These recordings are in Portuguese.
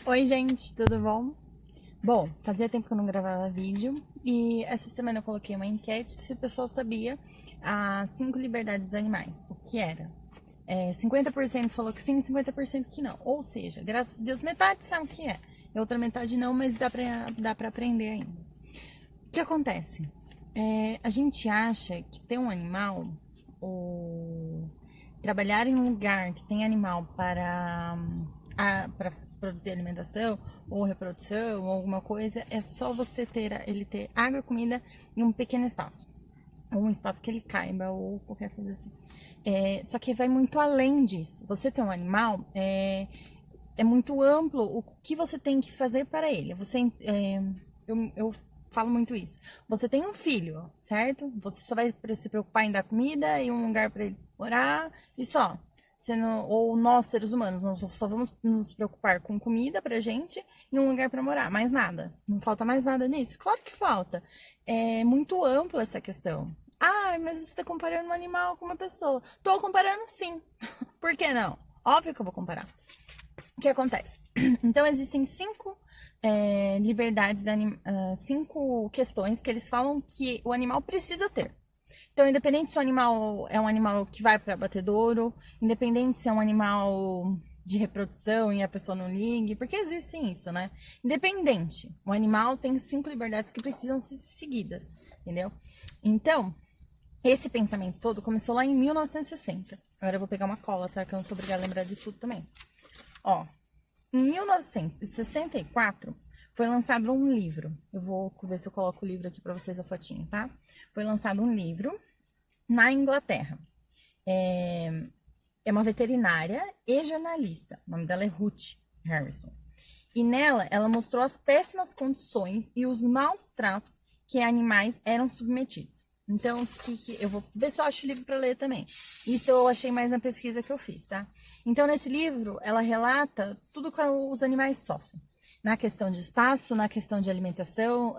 Oi, gente, tudo bom? Bom, fazia tempo que eu não gravava vídeo e essa semana eu coloquei uma enquete se o pessoal sabia as 5 liberdades dos animais. O que era? 50% falou que sim, 50% que não. Ou seja, graças a Deus, metade sabe o que é. E outra metade não, mas dá pra aprender ainda. O que acontece? A gente acha que ter um animal ou trabalhar em um lugar que tem animal para produzir alimentação ou reprodução ou alguma coisa, é só você ele ter água, comida em um pequeno espaço. Ou um espaço que ele caiba ou qualquer coisa assim. Só que vai muito além disso. Você ter um animal é muito amplo o que você tem que fazer para ele. Eu falo muito isso. Você tem um filho, certo? Você só vai se preocupar em dar comida e um lugar para ele morar e só. Ou nós, seres humanos, nós só vamos nos preocupar com comida pra gente e um lugar para morar, mais nada. Não falta mais nada nisso? Claro que falta. É muito ampla essa questão. Ah, mas você está comparando um animal com uma pessoa. Tô comparando sim. Por que não? Óbvio que eu vou comparar. O que acontece? Então, existem 5 liberdades, 5 questões que eles falam que o animal precisa ter. Então, independente se o animal é um animal que vai para abatedouro, independente se é um animal de reprodução e a pessoa não ligue, porque existe isso, né? Independente, o animal tem 5 liberdades que precisam ser seguidas, entendeu? Então, esse pensamento todo começou lá em 1960. Agora eu vou pegar uma cola, tá? Que eu não sou obrigada a lembrar de tudo também. Ó, em 1964 foi lançado um livro. Eu vou ver se eu coloco o livro aqui para vocês a fotinho, tá? Foi lançado um livro na Inglaterra. É uma veterinária e jornalista. O nome dela é Ruth Harrison. E nela, ela mostrou as péssimas condições e os maus tratos que animais eram submetidos. Então, eu vou ver se eu acho o livro para ler também. Isso eu achei mais na pesquisa que eu fiz, tá? Então, nesse livro, ela relata tudo que os animais sofrem. Na questão de espaço, na questão de alimentação,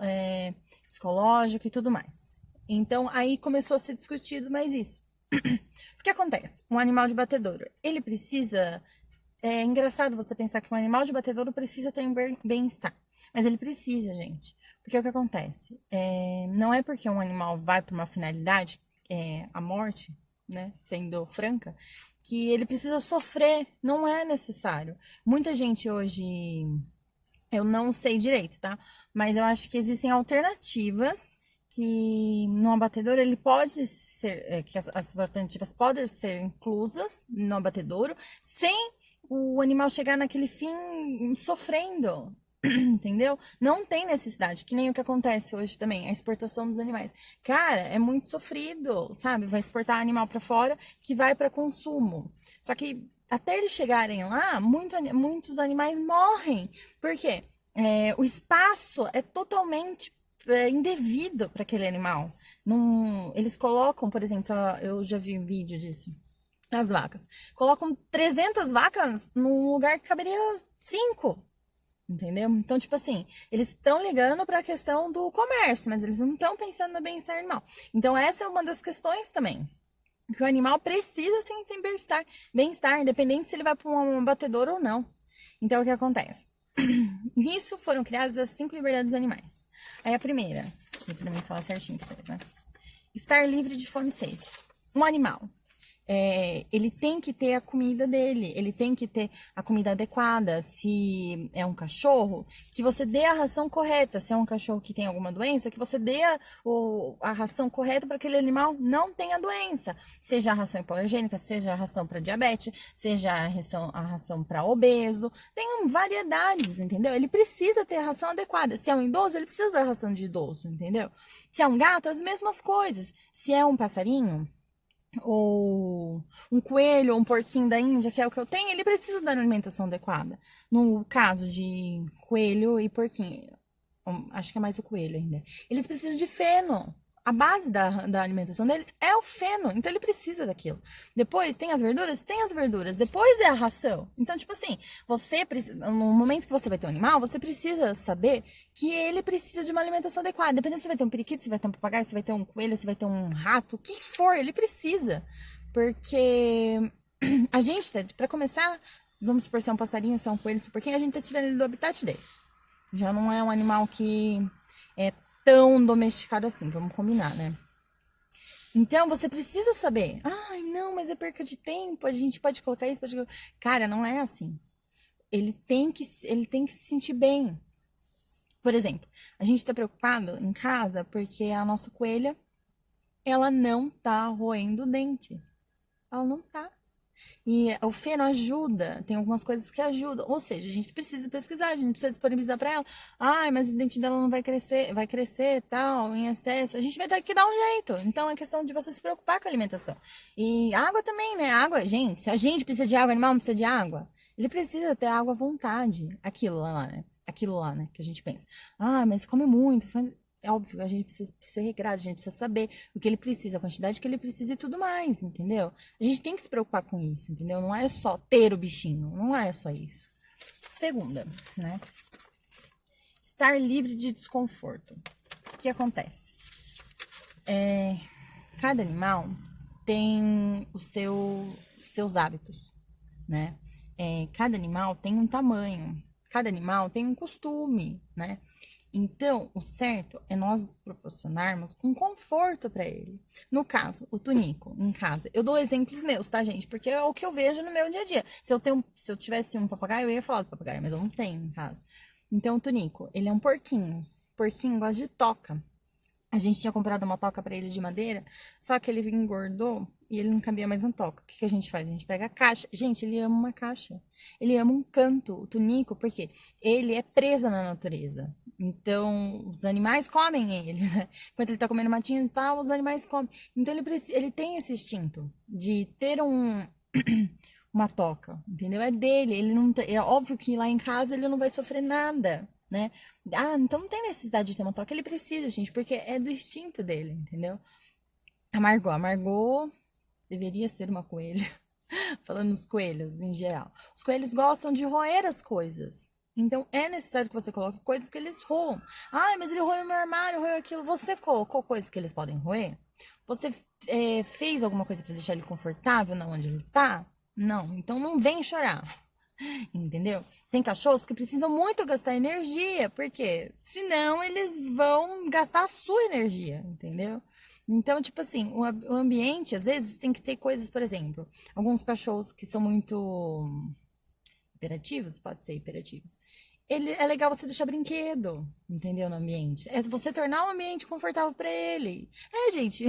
psicológico e tudo mais. Então, aí começou a ser discutido mais isso. O que acontece? Um animal de batedouro, ele precisa... É engraçado você pensar que um animal de batedouro precisa ter um bem-estar. Mas ele precisa, gente. Porque o que acontece? Não é porque um animal vai para uma finalidade, a morte, né? Sendo franca, que ele precisa sofrer. Não é necessário. Muita gente hoje... Eu não sei direito, tá? Mas eu acho que existem alternativas que no abatedouro ele pode ser, que essas alternativas podem ser inclusas no abatedouro sem o animal chegar naquele fim sofrendo, entendeu? Não tem necessidade, que nem o que acontece hoje também, a exportação dos animais. Cara, é muito sofrido, sabe? Vai exportar animal para fora que vai para consumo. Só que até eles chegarem lá, muitos animais morrem. Por quê? O espaço é totalmente indevido para aquele animal. Eles colocam, por exemplo, eu já vi um vídeo disso, as vacas. Colocam 300 vacas num lugar que caberia 5. Entendeu? Então, tipo assim, eles estão ligando para a questão do comércio, mas eles não estão pensando no bem-estar animal. Então, essa é uma das questões também. Que o animal precisa sim ter bem-estar, independente se ele vai para um abatedouro ou não. Então, o que acontece? Nisso foram criadas as 5 liberdades dos animais. Aí a primeira, que pra mim falar certinho pra vocês, né? Estar livre de fome e sede. Um animal, ele tem que ter a comida dele, ele tem que ter a comida adequada. Se é um cachorro, que você dê a ração correta. Se é um cachorro que tem alguma doença, que você dê a ração correta para aquele animal não tenha doença. Seja a ração hipoalergênica, seja a ração para diabetes, seja a ração para obeso. Tem variedades, entendeu? Ele precisa ter a ração adequada. Se é um idoso, ele precisa da ração de idoso, entendeu? Se é um gato, as mesmas coisas. Se é um passarinho, ou um coelho ou um porquinho da Índia, que é o que eu tenho, ele precisa da alimentação adequada. No caso de coelho e porquinho, acho que é mais o coelho ainda, eles precisam de feno. A base da alimentação deles é o feno, então ele precisa daquilo. Depois tem as verduras? Tem as verduras. Depois é a ração. Então, tipo assim, no momento que você vai ter um animal, você precisa saber que ele precisa de uma alimentação adequada. Dependendo se vai ter um periquito, se vai ter um papagaio, se vai ter um coelho, se vai ter um rato, o que for, ele precisa. Porque a gente, para começar, vamos supor se é um passarinho, se é um coelho, se é um porquinho, a gente tá tirando ele do habitat dele. Já não é um animal que é tão domesticado assim, vamos combinar, né? Então, você precisa saber. Ai, não, mas é perca de tempo, a gente pode colocar isso, pode... Cara, não é assim. Ele tem que se sentir bem. Por exemplo, a gente tá preocupado em casa porque a nossa coelha, ela não tá roendo o dente. Ela não tá. E o feno ajuda, tem algumas coisas que ajudam. Ou seja, a gente precisa pesquisar, a gente precisa disponibilizar para ela. Ai, mas o dente dela não vai crescer, tal, em excesso. A gente vai ter que dar um jeito. Então é questão de você se preocupar com a alimentação. E água também, né? Água, gente, se a gente precisa de água, o animal não precisa de água. Ele precisa ter água à vontade. Aquilo lá, né? Aquilo lá, né? Que a gente pensa. Ah, mas come muito. É óbvio, a gente precisa ser regrado, a gente precisa saber o que ele precisa, a quantidade que ele precisa e tudo mais, entendeu? A gente tem que se preocupar com isso, entendeu? Não é só ter o bichinho, não é só isso. Segunda, né? Estar livre de desconforto. O que acontece? Cada animal tem seus hábitos, né? Cada animal tem um tamanho, cada animal tem um costume, né? Então, o certo é nós proporcionarmos um conforto para ele. No caso, o Tunico, em casa. Eu dou exemplos meus, tá, gente? Porque é o que eu vejo no meu dia a dia. Se eu tivesse um papagaio, eu ia falar do papagaio, mas eu não tenho em casa. Então, o Tunico, ele é um porquinho. Porquinho gosta de toca. A gente tinha comprado uma toca para ele de madeira, só que ele engordou e ele não cabia mais na toca. O que a gente faz? A gente pega a caixa. Gente, ele ama uma caixa. Ele ama um canto, o Tunico, porque ele é preso na natureza. Então, os animais comem ele, né? Enquanto ele tá comendo matinho e tal, os animais comem. Então, ele tem esse instinto de ter uma toca, entendeu? É dele. Ele não é óbvio que lá em casa ele não vai sofrer nada, né? Ah, então não tem necessidade de ter uma toca. Ele precisa, gente, porque é do instinto dele, entendeu? A Margot deveria ser uma coelha. Falando dos coelhos em geral. Os coelhos gostam de roer as coisas. Então, é necessário que você coloque coisas que eles roam. Ai, mas ele roeu meu armário, roeu aquilo. Você colocou coisas que eles podem roer? Você fez alguma coisa para deixar ele confortável na onde ele tá? Não. Então, não vem chorar. Entendeu? Tem cachorros que precisam muito gastar energia, porque senão eles vão gastar a sua energia, entendeu? Então, tipo assim, o ambiente, às vezes, tem que ter coisas, por exemplo, alguns cachorros que são muito hiperativos, pode ser hiperativos. É legal você deixar brinquedo, entendeu? No ambiente. É você tornar o ambiente confortável para ele. Gente,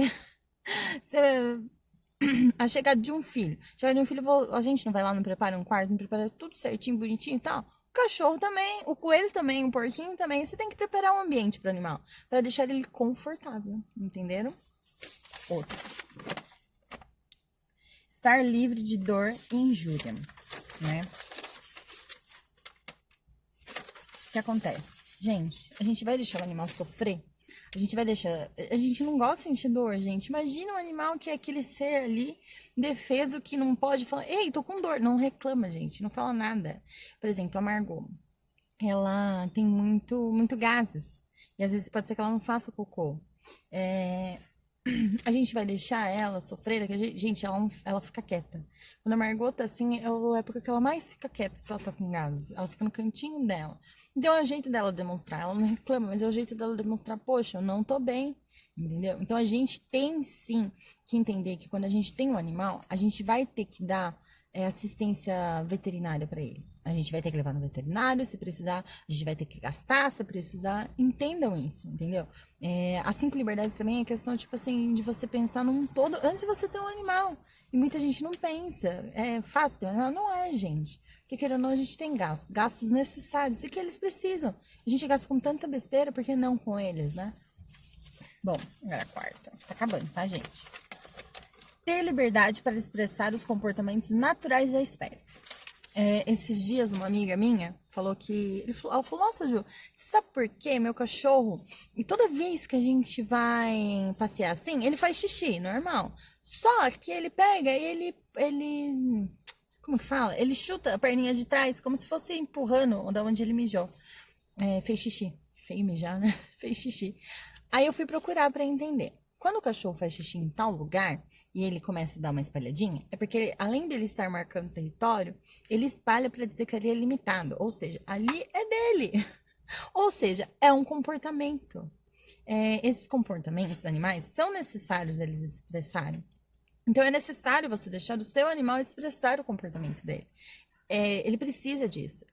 a chegada de um filho. Chegada de um filho, a gente não vai lá, não prepara um quarto, não prepara tudo certinho, bonitinho e tal. O cachorro também, o coelho também, o porquinho também. Você tem que preparar um ambiente para o animal, para deixar ele confortável, entenderam? Outro. Estar livre de dor e injúria, né? O que acontece? Gente, a gente vai deixar o animal sofrer? A gente não gosta de sentir dor, gente. Imagina um animal que é aquele ser ali, indefeso, que não pode falar, ei, tô com dor. Não reclama, gente, não fala nada. Por exemplo, a Margot, ela tem muito gases. E às vezes pode ser que ela não faça cocô. A gente vai deixar ela sofrer, gente, ela fica quieta. Quando a Margot tá assim, é a época que ela mais fica quieta se ela tá com gases. Ela fica no cantinho dela. Então é o jeito dela demonstrar. Ela não reclama, mas é o jeito dela demonstrar, poxa, eu não tô bem. Entendeu? Então a gente tem sim que entender que quando a gente tem um animal, a gente vai ter que dar assistência veterinária para ele. A gente vai ter que levar no veterinário, se precisar, a gente vai ter que gastar, se precisar. Entendam isso, entendeu? As 5 liberdades também é questão, tipo assim, de você pensar num todo antes de você ter um animal. E muita gente não pensa. É fácil ter um animal? Não é, gente. Porque querendo ou não, a gente tem gastos necessários e que eles precisam. A gente gasta com tanta besteira, por que não com eles, né? Bom, agora a quarta. Tá acabando, tá, gente? Ter liberdade para expressar os comportamentos naturais da espécie. Esses dias, uma amiga minha falou que... Ela falou, nossa, Ju, você sabe por quê? Meu cachorro... E toda vez que a gente vai passear assim, ele faz xixi, normal. Só que ele pega e ele... Como que fala? Ele chuta a perninha de trás, como se fosse empurrando da onde ele mijou. Fez xixi. Feio mijar, né? Fez xixi. Aí eu fui procurar pra entender. Quando o cachorro faz xixi em tal lugar, e ele começa a dar uma espalhadinha, é porque além dele estar marcando território, ele espalha para dizer que ali é limitado, ou seja, ali é dele. Ou seja, é um comportamento. Esses comportamentos animais são necessários eles expressarem. Então, é necessário você deixar o seu animal expressar o comportamento dele. Ele precisa disso.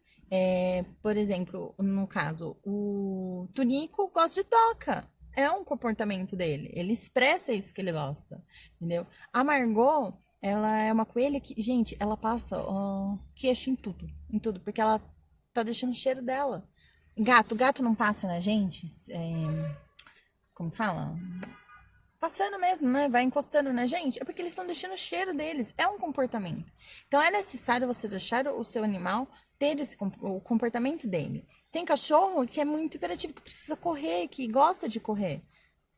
Por exemplo, no caso, o Tunico gosta de toca. É um comportamento dele. Ele expressa isso que ele gosta, entendeu? A Margot, ela é uma coelha que, gente, ela passa queixo em tudo, porque ela tá deixando o cheiro dela. Gato não passa na gente, como fala? Passando mesmo, né? Vai encostando na gente, é porque eles estão deixando o cheiro deles. É um comportamento. Então é necessário você deixar o seu animal ter o comportamento dele. Tem cachorro que é muito hiperativo, que precisa correr, que gosta de correr.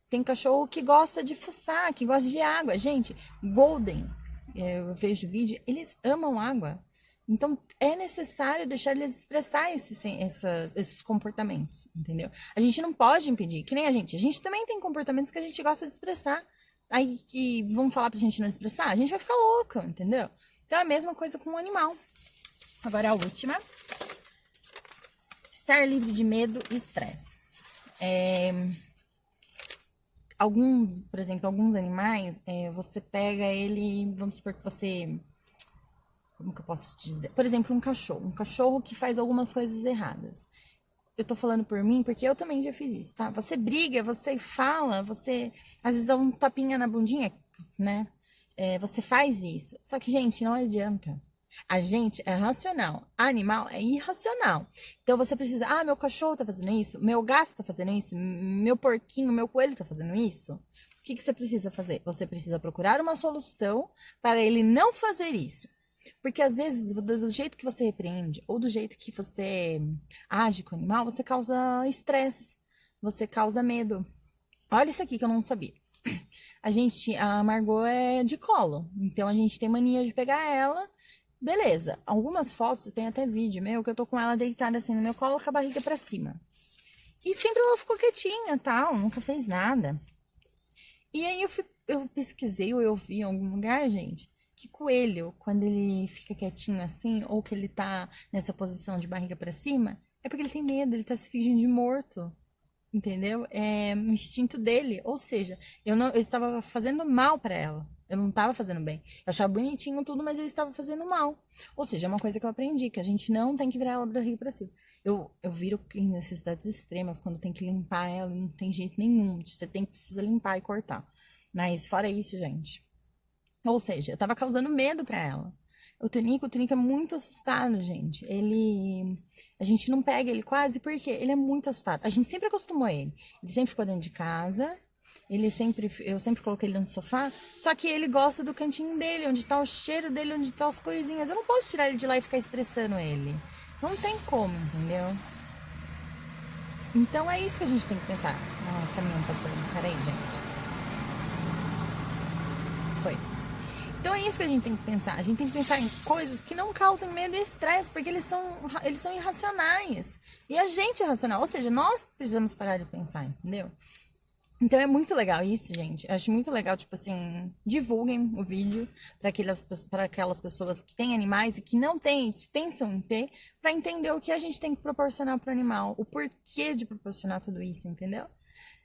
Tem cachorro que gosta de fuçar, que gosta de água. Gente, Golden, eu vejo vídeo, eles amam água. Então, é necessário deixar eles expressar esses comportamentos, entendeu? A gente não pode impedir, que nem a gente também tem comportamentos que a gente gosta de expressar. Aí que vão falar pra gente não expressar, a gente vai ficar louca, entendeu? Então, é a mesma coisa com o animal. Agora, a última. Estar livre de medo e estresse. Por exemplo, alguns animais, você pega ele, vamos supor que você... Como que eu posso dizer? Por exemplo, um cachorro que faz algumas coisas erradas. Eu tô falando por mim porque eu também já fiz isso, tá? Você briga, você fala, você às vezes dá um tapinha na bundinha, né? Você faz isso. Só que, gente, não adianta. A gente é racional, animal é irracional. Então você precisa, meu cachorro tá fazendo isso, meu gato tá fazendo isso, meu porquinho, meu coelho tá fazendo isso. O que você precisa fazer? Você precisa procurar uma solução para ele não fazer isso. Porque às vezes, do jeito que você repreende, ou do jeito que você age com o animal, você causa estresse, você causa medo. Olha isso aqui que eu não sabia. A Margot é de colo, então a gente tem mania de pegar ela. Beleza, algumas fotos, tem até vídeo meu, que eu tô com ela deitada assim no meu colo com a barriga pra cima. E sempre ela ficou quietinha, tal, nunca fez nada. E aí eu pesquisei ou eu vi em algum lugar, gente, que coelho, quando ele fica quietinho assim, ou que ele tá nessa posição de barriga pra cima, é porque ele tem medo, ele tá se fingindo de morto. Entendeu? É o instinto dele. Ou seja, eu estava fazendo mal pra ela. Eu não estava fazendo bem. Eu achava bonitinho tudo, mas eu estava fazendo mal. Ou seja, é uma coisa que eu aprendi, que a gente não tem que virar ela barriga pra cima. Eu viro em necessidades extremas, quando tem que limpar ela, não tem jeito nenhum. Você precisa limpar e cortar. Mas fora isso, gente. Ou seja, eu tava causando medo pra ela. O Tonico é muito assustado, gente. A gente não pega ele quase porque ele é muito assustado. A gente sempre acostumou ele. Ele sempre ficou dentro de casa. Eu sempre coloquei ele no sofá. Só que ele gosta do cantinho dele, onde tá o cheiro dele, onde tá as coisinhas. Eu não posso tirar ele de lá e ficar estressando ele. Não tem como, entendeu? Então é isso que a gente tem que pensar. Caminhão passando. Peraí, gente. Foi. Então é isso que a gente tem que pensar. A gente tem que pensar em coisas que não causem medo e estresse, porque eles são irracionais. E a gente é racional, ou seja, nós precisamos parar de pensar, entendeu? Então é muito legal isso, gente. Eu acho muito legal, tipo assim, divulguem o vídeo para aquelas pessoas que têm animais e que não têm, que pensam em ter, para entender o que a gente tem que proporcionar para o animal, o porquê de proporcionar tudo isso, entendeu?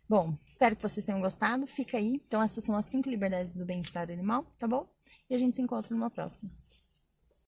Bom, espero que vocês tenham gostado. Fica aí. Então, essas são as 5 liberdades do bem-estar animal, tá bom? E a gente se encontra numa próxima.